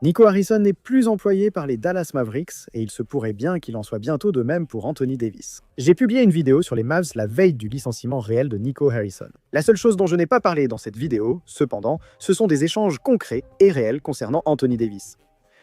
Nico Harrison n'est plus employé par les Dallas Mavericks et il se pourrait bien qu'il en soit bientôt de même pour Anthony Davis. J'ai publié une vidéo sur les Mavs la veille du licenciement réel de Nico Harrison. La seule chose dont je n'ai pas parlé dans cette vidéo, cependant, ce sont des échanges concrets et réels concernant Anthony Davis.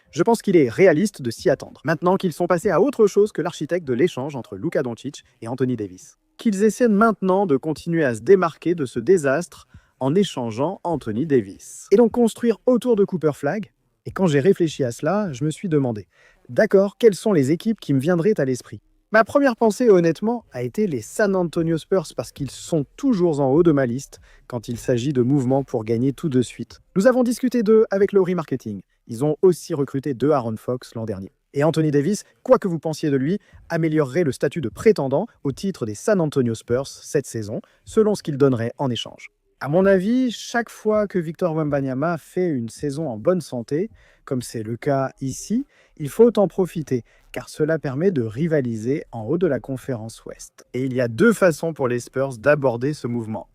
Je pense qu'il est réaliste de s'y attendre, maintenant qu'ils sont passés à autre chose que l'architecte de l'échange entre Luka Doncic et Anthony Davis. Qu'ils essaient maintenant de continuer à se démarquer de ce désastre en échangeant Anthony Davis. Et donc construire autour de Cooper Flagg. Et quand j'ai réfléchi à cela, je me suis demandé, d'accord, quelles sont les équipes qui me viendraient à l'esprit? Ma première pensée, honnêtement, a été les San Antonio Spurs parce qu'ils sont toujours en haut de ma liste quand il s'agit de mouvements pour gagner tout de suite. Nous avons discuté d'eux avec le remarketing. Ils ont aussi recruté De'Aaron Fox l'an dernier. Et Anthony Davis, quoi que vous pensiez de lui, améliorerait le statut de prétendant au titre des San Antonio Spurs cette saison, selon ce qu'il donnerait en échange. À mon avis, chaque fois que Victor Wembanyama fait une saison en bonne santé, comme c'est le cas ici, il faut en profiter, car cela permet de rivaliser en haut de la conférence Ouest. Et il y a deux façons pour les Spurs d'aborder ce mouvement.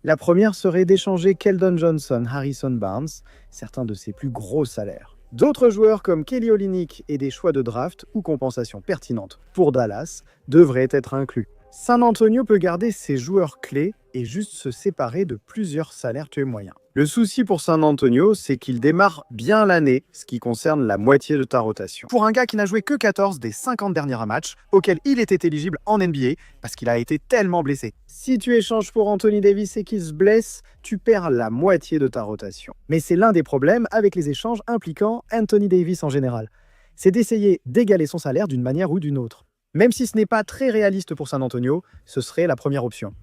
La première serait d'échanger Keldon Johnson, Harrison Barnes, certains de ses plus gros salaires. D'autres joueurs comme Kelly Olynyk et des choix de draft ou compensations pertinentes pour Dallas devraient être inclus. San Antonio peut garder ses joueurs clés et juste se séparer de plusieurs salaires moyens. Le souci pour San Antonio, c'est qu'il démarre bien l'année, ce qui concerne la moitié de ta rotation. Pour un gars qui n'a joué que 14 des 50 derniers matchs, auxquels il était éligible en NBA, parce qu'il a été tellement blessé. Si tu échanges pour Anthony Davis et qu'il se blesse, tu perds la moitié de ta rotation. Mais c'est l'un des problèmes avec les échanges impliquant Anthony Davis en général. C'est d'essayer d'égaler son salaire d'une manière ou d'une autre. Même si ce n'est pas très réaliste pour San Antonio, ce serait la première option.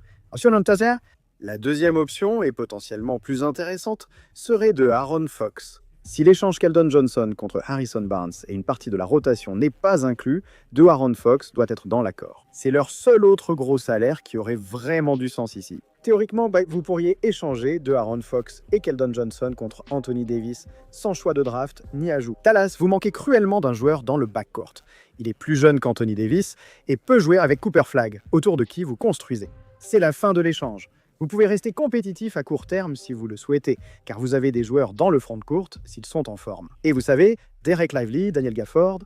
La deuxième option, et potentiellement plus intéressante, serait de Aaron Fox. Si l'échange Keldon Johnson contre Harrison Barnes et une partie de la rotation n'est pas inclus, de Aaron Fox doit être dans l'accord. C'est leur seul autre gros salaire qui aurait vraiment du sens ici. Théoriquement, vous pourriez échanger de Aaron Fox et Keldon Johnson contre Anthony Davis sans choix de draft ni ajout. Dallas, vous manquez cruellement d'un joueur dans le backcourt. Il est plus jeune qu'Anthony Davis et peut jouer avec Cooper Flagg, autour de qui vous construisez. C'est la fin de l'échange. Vous pouvez rester compétitif à court terme si vous le souhaitez, car vous avez des joueurs dans le front-court s'ils sont en forme. Et vous savez, Derek Lively, Daniel Gafford,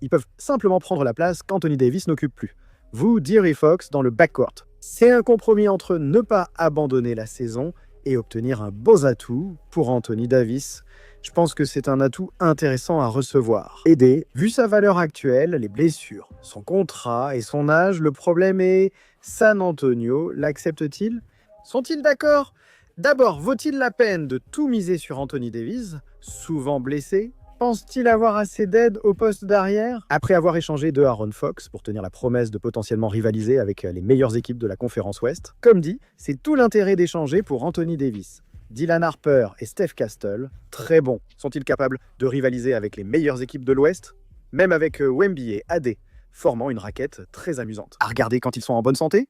ils peuvent simplement prendre la place qu'Anthony Davis n'occupe plus. Vous, De'Aaron Fox, dans le backcourt. C'est un compromis entre ne pas abandonner la saison et obtenir un beau atout pour Anthony Davis. Je pense que c'est un atout intéressant à recevoir. Aider, vu sa valeur actuelle, les blessures, son contrat et son âge, le problème est San Antonio l'accepte-t-il? Sont-ils d'accord? D'abord, vaut-il la peine de tout miser sur Anthony Davis, souvent blessé? Pense-t-il avoir assez d'aide au poste d'arrière? Après avoir échangé de Aaron Fox pour tenir la promesse de potentiellement rivaliser avec les meilleures équipes de la conférence Ouest, comme dit, c'est tout l'intérêt d'échanger pour Anthony Davis. Dylan Harper et Steph Castle, très bons. Sont-ils capables de rivaliser avec les meilleures équipes de l'Ouest? Même avec Wemby et AD, formant une raquette très amusante. À regarder quand ils sont en bonne santé?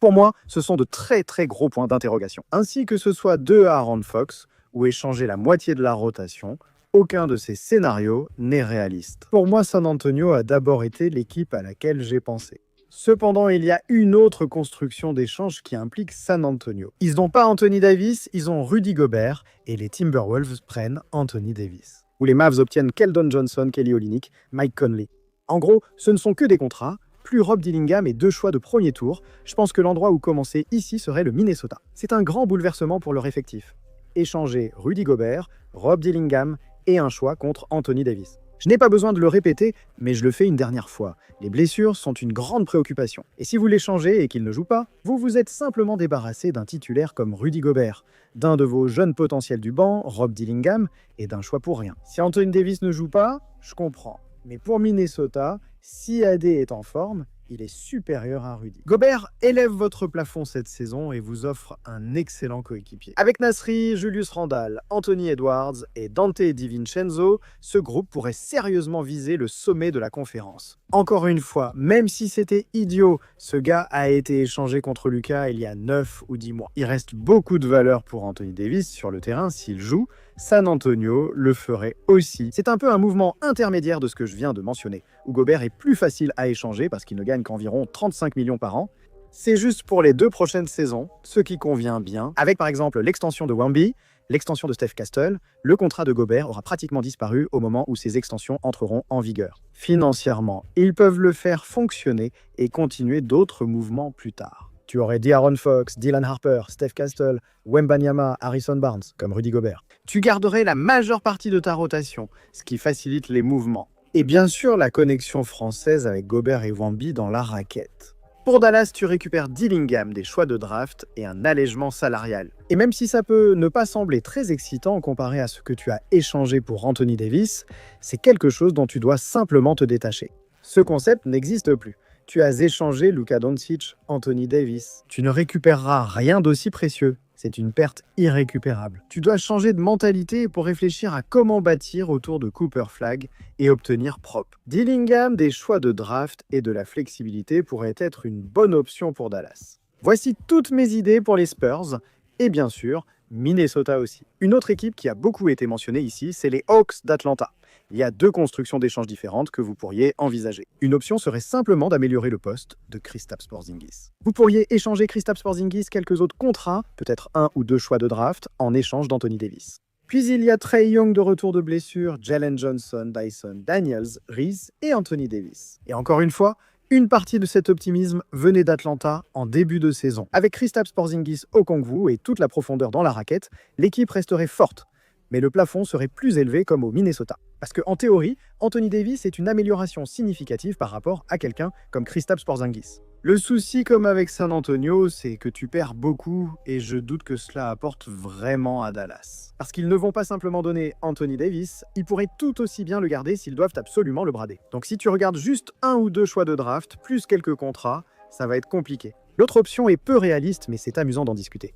Pour moi, ce sont de très gros points d'interrogation. Ainsi que ce soit de Aaron Fox ou échanger la moitié de la rotation, aucun de ces scénarios n'est réaliste. Pour moi, San Antonio a d'abord été l'équipe à laquelle j'ai pensé. Cependant, il y a une autre construction d'échange qui implique San Antonio. Ils n'ont pas Anthony Davis, ils ont Rudy Gobert et les Timberwolves prennent Anthony Davis. Ou les Mavs obtiennent Keldon Johnson, Kelly Olynyk, Mike Conley. En gros, ce ne sont que des contrats, plus Rob Dillingham et 2 choix de premier tour. Je pense que l'endroit où commencer ici serait le Minnesota. C'est un grand bouleversement pour leur effectif. Échanger Rudy Gobert, Rob Dillingham et un choix contre Anthony Davis. Je n'ai pas besoin de le répéter, mais je le fais une dernière fois. Les blessures sont une grande préoccupation. Et si vous l'échangez et qu'il ne joue pas, vous vous êtes simplement débarrassé d'un titulaire comme Rudy Gobert, d'un de vos jeunes potentiels du banc, Rob Dillingham, et d'un choix pour rien. Si Anthony Davis ne joue pas, je comprends. Mais pour Minnesota, si AD est en forme, il est supérieur à Rudy. Gobert élève votre plafond cette saison et vous offre un excellent coéquipier. Avec Nasri, Julius Randle, Anthony Edwards et Dante DiVincenzo, ce groupe pourrait sérieusement viser le sommet de la conférence. Encore une fois, même si c'était idiot, ce gars a été échangé contre Luka il y a 9 ou 10 mois. Il reste beaucoup de valeur pour Anthony Davis sur le terrain s'il joue. San Antonio le ferait aussi. C'est un peu un mouvement intermédiaire de ce que je viens de mentionner, où Gobert est plus facile à échanger parce qu'il ne gagne qu'environ 35 millions par an. C'est juste pour les 2 prochaines saisons, ce qui convient bien, avec par exemple l'extension de Wemby, l'extension de Steph Castle, le contrat de Gobert aura pratiquement disparu au moment où ces extensions entreront en vigueur. Financièrement, ils peuvent le faire fonctionner et continuer d'autres mouvements plus tard. Tu aurais De'Aaron Fox, Dylan Harper, Steph Castle, Wembanyama, Harrison Barnes, comme Rudy Gobert. Tu garderais la majeure partie de ta rotation, ce qui facilite les mouvements. Et bien sûr, la connexion française avec Gobert et Wemby dans la raquette. Pour Dallas, tu récupères Dillingham, des choix de draft et un allègement salarial. Et même si ça peut ne pas sembler très excitant comparé à ce que tu as échangé pour Anthony Davis, c'est quelque chose dont tu dois simplement te détacher. Ce concept n'existe plus. Tu as échangé Luka Doncic, Anthony Davis. Tu ne récupéreras rien d'aussi précieux. C'est une perte irrécupérable. Tu dois changer de mentalité pour réfléchir à comment bâtir autour de Cooper Flag et obtenir propre. Dillingham, des choix de draft et de la flexibilité pourraient être une bonne option pour Dallas. Voici toutes mes idées pour les Spurs et bien sûr, Minnesota aussi. Une autre équipe qui a beaucoup été mentionnée ici, c'est les Hawks d'Atlanta. Il y a 2 constructions d'échanges différentes que vous pourriez envisager. Une option serait simplement d'améliorer le poste de Kristaps Porzingis. Vous pourriez échanger Kristaps Porzingis quelques autres contrats, peut-être 1 ou 2 choix de draft, en échange d'Anthony Davis. Puis il y a Trae Young de retour de blessure, Jalen Johnson, Dyson Daniels, Reese et Anthony Davis. Et encore une fois, une partie de cet optimisme venait d'Atlanta en début de saison. Avec Kristaps Porzingis au Okongwu et toute la profondeur dans la raquette, l'équipe resterait forte. Mais le plafond serait plus élevé comme au Minnesota. Parce qu'en théorie, Anthony Davis est une amélioration significative par rapport à quelqu'un comme Kristaps Porzingis. Le souci, comme avec San Antonio, c'est que tu perds beaucoup et je doute que cela apporte vraiment à Dallas. Parce qu'ils ne vont pas simplement donner Anthony Davis, ils pourraient tout aussi bien le garder s'ils doivent absolument le brader. Donc si tu regardes juste 1 ou 2 choix de draft, plus quelques contrats, ça va être compliqué. L'autre option est peu réaliste, mais c'est amusant d'en discuter.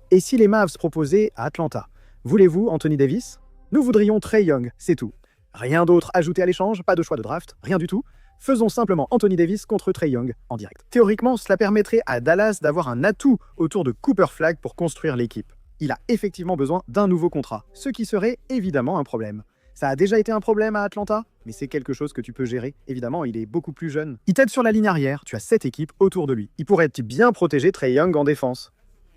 Et si les Mavs proposaient à Atlanta, voulez-vous Anthony Davis? Nous voudrions Trae Young, c'est tout. Rien d'autre ajouté à l'échange, pas de choix de draft, rien du tout. Faisons simplement Anthony Davis contre Trae Young en direct. Théoriquement, cela permettrait à Dallas d'avoir un atout autour de Cooper Flag pour construire l'équipe. Il a effectivement besoin d'un nouveau contrat, ce qui serait évidemment un problème. Ça a déjà été un problème à Atlanta, mais c'est quelque chose que tu peux gérer. Évidemment, il est beaucoup plus jeune. Il t'aide sur la ligne arrière, tu as 7 équipes autour de lui. Il pourrait bien protéger Trae Young en défense.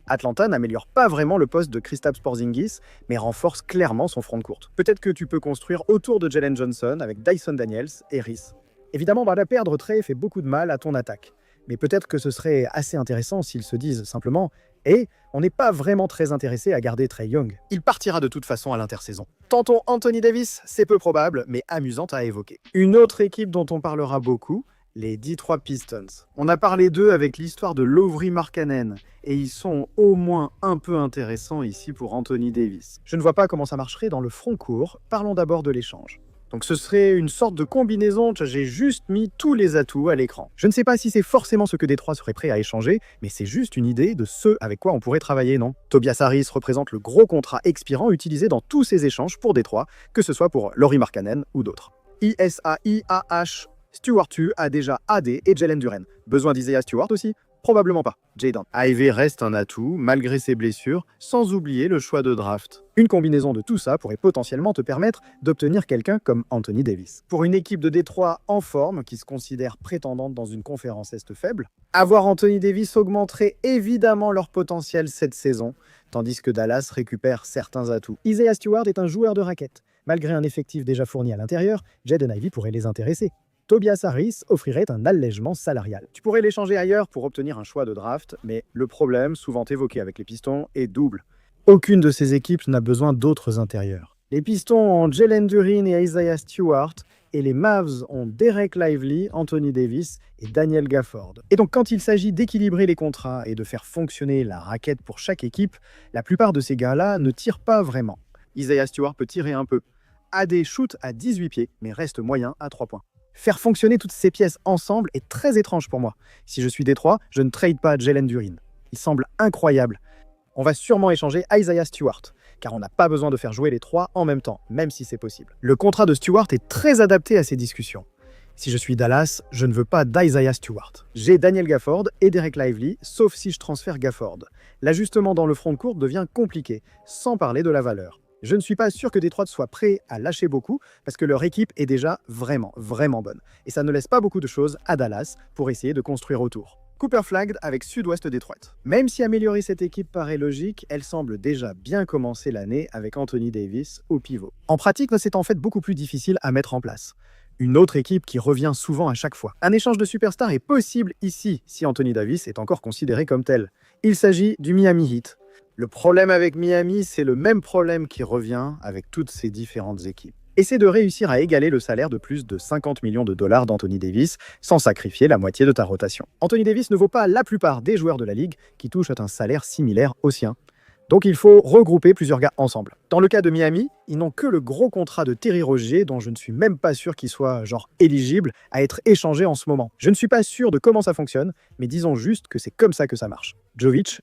Atlanta n'améliore pas vraiment le poste de Kristaps Porzingis, mais renforce clairement son front de courte. Peut-être que tu peux construire autour de Jalen Johnson avec Dyson Daniels et Reese. Évidemment, perdre Trae fait beaucoup de mal à ton attaque. Mais peut-être que ce serait assez intéressant s'ils se disent simplement « Eh, on n'est pas vraiment très intéressé à garder Trae Young. Il partira de toute façon à l'intersaison. » Tentons Anthony Davis, c'est peu probable, mais amusante à évoquer. Une autre équipe dont on parlera beaucoup, les Detroit Pistons. On a parlé d'eux avec l'histoire de Lauri Markkanen, et ils sont au moins un peu intéressants ici pour Anthony Davis. Je ne vois pas comment ça marcherait dans le front court, parlons d'abord de l'échange. Donc ce serait une sorte de combinaison, j'ai juste mis tous les atouts à l'écran. Je ne sais pas si c'est forcément ce que Détroit serait prêt à échanger, mais c'est juste une idée de ce avec quoi on pourrait travailler, non? Tobias Harris représente le gros contrat expirant utilisé dans tous ces échanges pour Détroit, que ce soit pour Lauri Markkanen ou d'autres. ISAIAH Stewart a déjà AD et Jalen Duren. Besoin d'Isaiah Stewart aussi? Probablement pas. Jaden Ivey reste un atout, malgré ses blessures, sans oublier le choix de draft. Une combinaison de tout ça pourrait potentiellement te permettre d'obtenir quelqu'un comme Anthony Davis. Pour une équipe de Détroit en forme, qui se considère prétendante dans une conférence Est faible, avoir Anthony Davis augmenterait évidemment leur potentiel cette saison, tandis que Dallas récupère certains atouts. Isaiah Stewart est un joueur de raquette. Malgré un effectif déjà fourni à l'intérieur, Jaden Ivey pourrait les intéresser. Tobias Harris offrirait un allègement salarial. Tu pourrais l'échanger ailleurs pour obtenir un choix de draft, mais le problème, souvent évoqué avec les Pistons, est double. Aucune de ces équipes n'a besoin d'autres intérieurs. Les Pistons ont Jalen Duren et Isaiah Stewart, et les Mavs ont Derek Lively, Anthony Davis et Daniel Gafford. Et donc quand il s'agit d'équilibrer les contrats et de faire fonctionner la raquette pour chaque équipe, la plupart de ces gars-là ne tirent pas vraiment. Isaiah Stewart peut tirer un peu. AD shoot à 18 pieds, mais reste moyen à 3 points. Faire fonctionner toutes ces pièces ensemble est très étrange pour moi. Si je suis Détroit, je ne trade pas Jalen Duren. Il semble incroyable. On va sûrement échanger Isaiah Stewart, car on n'a pas besoin de faire jouer les trois en même temps, même si c'est possible. Le contrat de Stewart est très adapté à ces discussions. Si je suis Dallas, je ne veux pas d'Isaiah Stewart. J'ai Daniel Gafford et Derek Lively, sauf si je transfère Gafford. L'ajustement dans le front de court devient compliqué, sans parler de la valeur. Je ne suis pas sûr que Détroit soit prêt à lâcher beaucoup parce que leur équipe est déjà vraiment bonne. Et ça ne laisse pas beaucoup de choses à Dallas pour essayer de construire autour. Cooper flagged avec Sud-Ouest Détroit. Même si améliorer cette équipe paraît logique, elle semble déjà bien commencer l'année avec Anthony Davis au pivot. En pratique, c'est en fait beaucoup plus difficile à mettre en place. Une autre équipe qui revient souvent à chaque fois. Un échange de superstars est possible ici, si Anthony Davis est encore considéré comme tel. Il s'agit du Miami Heat. Le problème avec Miami, c'est le même problème qui revient avec toutes ces différentes équipes. Et c'est de réussir à égaler le salaire de plus de 50 millions de dollars d'Anthony Davis sans sacrifier la moitié de ta rotation. Anthony Davis ne vaut pas la plupart des joueurs de la ligue qui touchent un salaire similaire au sien. Donc il faut regrouper plusieurs gars ensemble. Dans le cas de Miami, ils n'ont que le gros contrat de Terry Rozier dont je ne suis même pas sûr qu'il soit éligible à être échangé en ce moment. Je ne suis pas sûr de comment ça fonctionne, mais disons juste que c'est comme ça que ça marche. Jovic,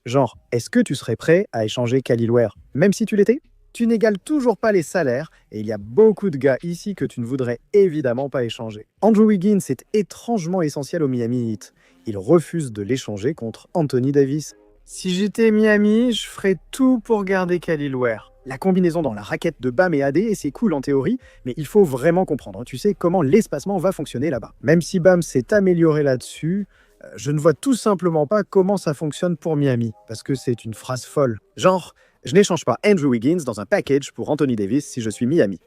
est-ce que tu serais prêt à échanger Khalil Ware, même si tu l'étais ? Tu n'égales toujours pas les salaires et il y a beaucoup de gars ici que tu ne voudrais évidemment pas échanger. Andrew Wiggins est étrangement essentiel au Miami Heat. Il refuse de l'échanger contre Anthony Davis. Si j'étais Miami, je ferais tout pour garder Khalil Ware. La combinaison dans la raquette de Bam et AD, c'est cool en théorie, mais il faut vraiment comprendre, tu sais, comment l'espacement va fonctionner là-bas. Même si Bam s'est amélioré là-dessus, je ne vois tout simplement pas comment ça fonctionne pour Miami, parce que c'est une phrase folle. Je n'échange pas Andrew Wiggins dans un package pour Anthony Davis si je suis Miami.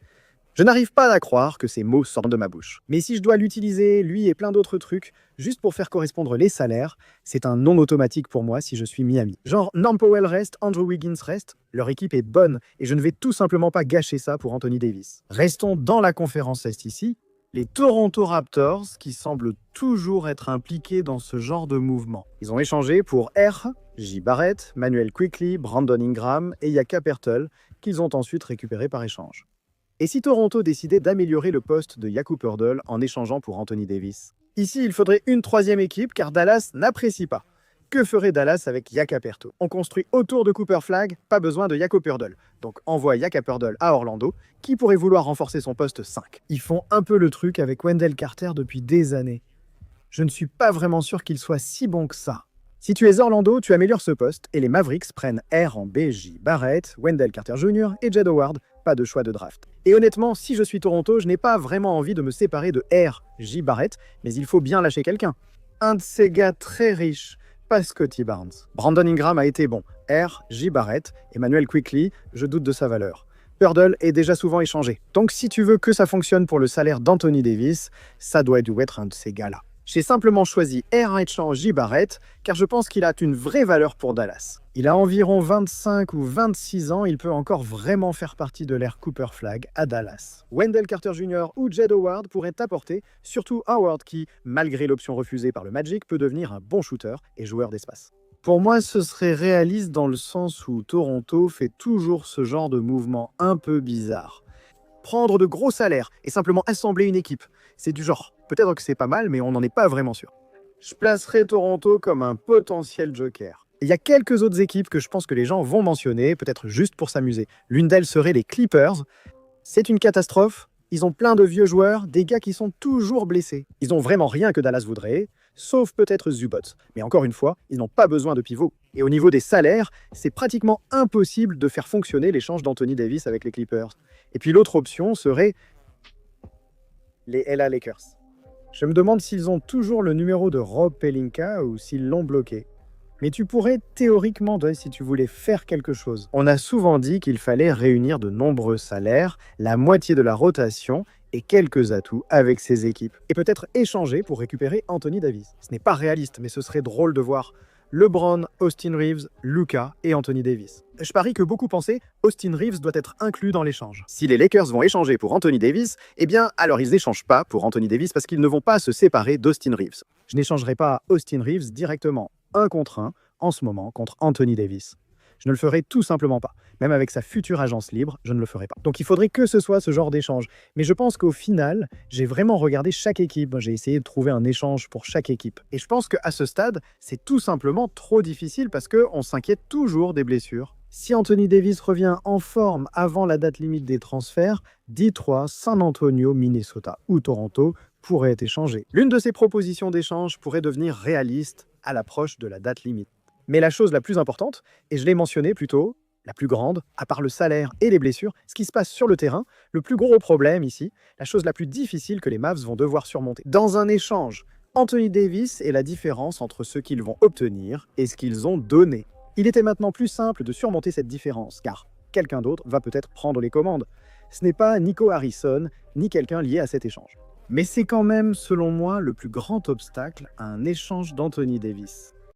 Je n'arrive pas à croire que ces mots sortent de ma bouche. Mais si je dois l'utiliser, lui et plein d'autres trucs, juste pour faire correspondre les salaires, c'est un non automatique pour moi si je suis Miami. Norm Powell reste, Andrew Wiggins reste, leur équipe est bonne et je ne vais tout simplement pas gâcher ça pour Anthony Davis. Restons dans la conférence Est ici. Les Toronto Raptors, qui semblent toujours être impliqués dans ce genre de mouvement. Ils ont échangé pour J. Barrett, Manuel Quickley, Brandon Ingram et Jakob Poeltl, qu'ils ont ensuite récupérés par échange. Et si Toronto décidait d'améliorer le poste de Jakob Poeltl en échangeant pour Anthony Davis? Ici, il faudrait une troisième équipe car Dallas n'apprécie pas. Que ferait Dallas avec Jakob Poeltl? On construit autour de Cooper Flag, pas besoin de Jakob Poeltl. Donc envoie Jakob Poeltl à Orlando, qui pourrait vouloir renforcer son poste 5. Ils font un peu le truc avec Wendell Carter depuis des années. Je ne suis pas vraiment sûr qu'il soit si bon que ça. Si tu es Orlando, tu améliores ce poste et les Mavericks prennent en J. Barrett, Wendell Carter Jr. et Jed Howard, pas de choix de draft. Et honnêtement, si je suis Toronto, je n'ai pas vraiment envie de me séparer de J. Barrett, mais il faut bien lâcher quelqu'un. Un de ces gars très riches, pas Scotty Barnes. Brandon Ingram a été bon. J. Barrett, Emmanuel Quickley, je doute de sa valeur. Poeltl est déjà souvent échangé. Donc si tu veux que ça fonctionne pour le salaire d'Anthony Davis, ça doit être un de ces gars-là. J'ai simplement choisi J. Barrett car je pense qu'il a une vraie valeur pour Dallas. Il a environ 25 ou 26 ans, il peut encore vraiment faire partie de l'ère Cooper Flag à Dallas. Wendell Carter Jr. ou Jed Howard pourraient apporter, surtout Howard qui, malgré l'option refusée par le Magic, peut devenir un bon shooter et joueur d'espace. Pour moi, ce serait réaliste dans le sens où Toronto fait toujours ce genre de mouvement un peu bizarre. Prendre de gros salaires et simplement assembler une équipe, c'est du genre. Peut-être que c'est pas mal, mais on n'en est pas vraiment sûr. Je placerai Toronto comme un potentiel joker. Il y a quelques autres équipes que je pense que les gens vont mentionner, peut-être juste pour s'amuser. L'une d'elles serait les Clippers. C'est une catastrophe. Ils ont plein de vieux joueurs, des gars qui sont toujours blessés. Ils ont vraiment rien que Dallas voudrait, sauf peut-être Zubac. Mais encore une fois, ils n'ont pas besoin de pivot. Et au niveau des salaires, c'est pratiquement impossible de faire fonctionner l'échange d'Anthony Davis avec les Clippers. Et puis l'autre option serait les LA Lakers. Je me demande s'ils ont toujours le numéro de Rob Pelinka ou s'ils l'ont bloqué. Mais tu pourrais théoriquement, si tu voulais faire quelque chose. On a souvent dit qu'il fallait réunir de nombreux salaires, la moitié de la rotation et quelques atouts avec ces équipes. Et peut-être échanger pour récupérer Anthony Davis. Ce n'est pas réaliste, mais ce serait drôle de voir LeBron, Austin Reeves, Luka et Anthony Davis. Je parie que beaucoup pensaient Austin Reeves doit être inclus dans l'échange. Si les Lakers vont échanger pour Anthony Davis, eh bien alors ils n'échangent pas pour Anthony Davis parce qu'ils ne vont pas se séparer d'Austin Reeves. Je n'échangerai pas Austin Reeves directement 1 contre 1 en ce moment contre Anthony Davis. Je ne le ferai tout simplement pas. Même avec sa future agence libre, je ne le ferai pas. Donc il faudrait que ce soit ce genre d'échange. Mais je pense qu'au final, j'ai vraiment regardé chaque équipe. J'ai essayé de trouver un échange pour chaque équipe. Et je pense qu'à ce stade, c'est tout simplement trop difficile parce qu'on s'inquiète toujours des blessures. Si Anthony Davis revient en forme avant la date limite des transferts, Detroit, San Antonio, Minnesota ou Toronto pourraient être échangés. L'une de ces propositions d'échange pourrait devenir réaliste à l'approche de la date limite. Mais la chose la plus importante, et je l'ai mentionné plus tôt, la plus grande, à part le salaire et les blessures, ce qui se passe sur le terrain, le plus gros problème ici, la chose la plus difficile que les Mavs vont devoir surmonter. Dans un échange Anthony Davis est la différence entre ce qu'ils vont obtenir et ce qu'ils ont donné. Il était maintenant plus simple de surmonter cette différence, car quelqu'un d'autre va peut-être prendre les commandes. Ce n'est pas Nico Harrison, ni quelqu'un lié à cet échange. Mais c'est quand même, selon moi, le plus grand obstacle à un échange d'Anthony Davis.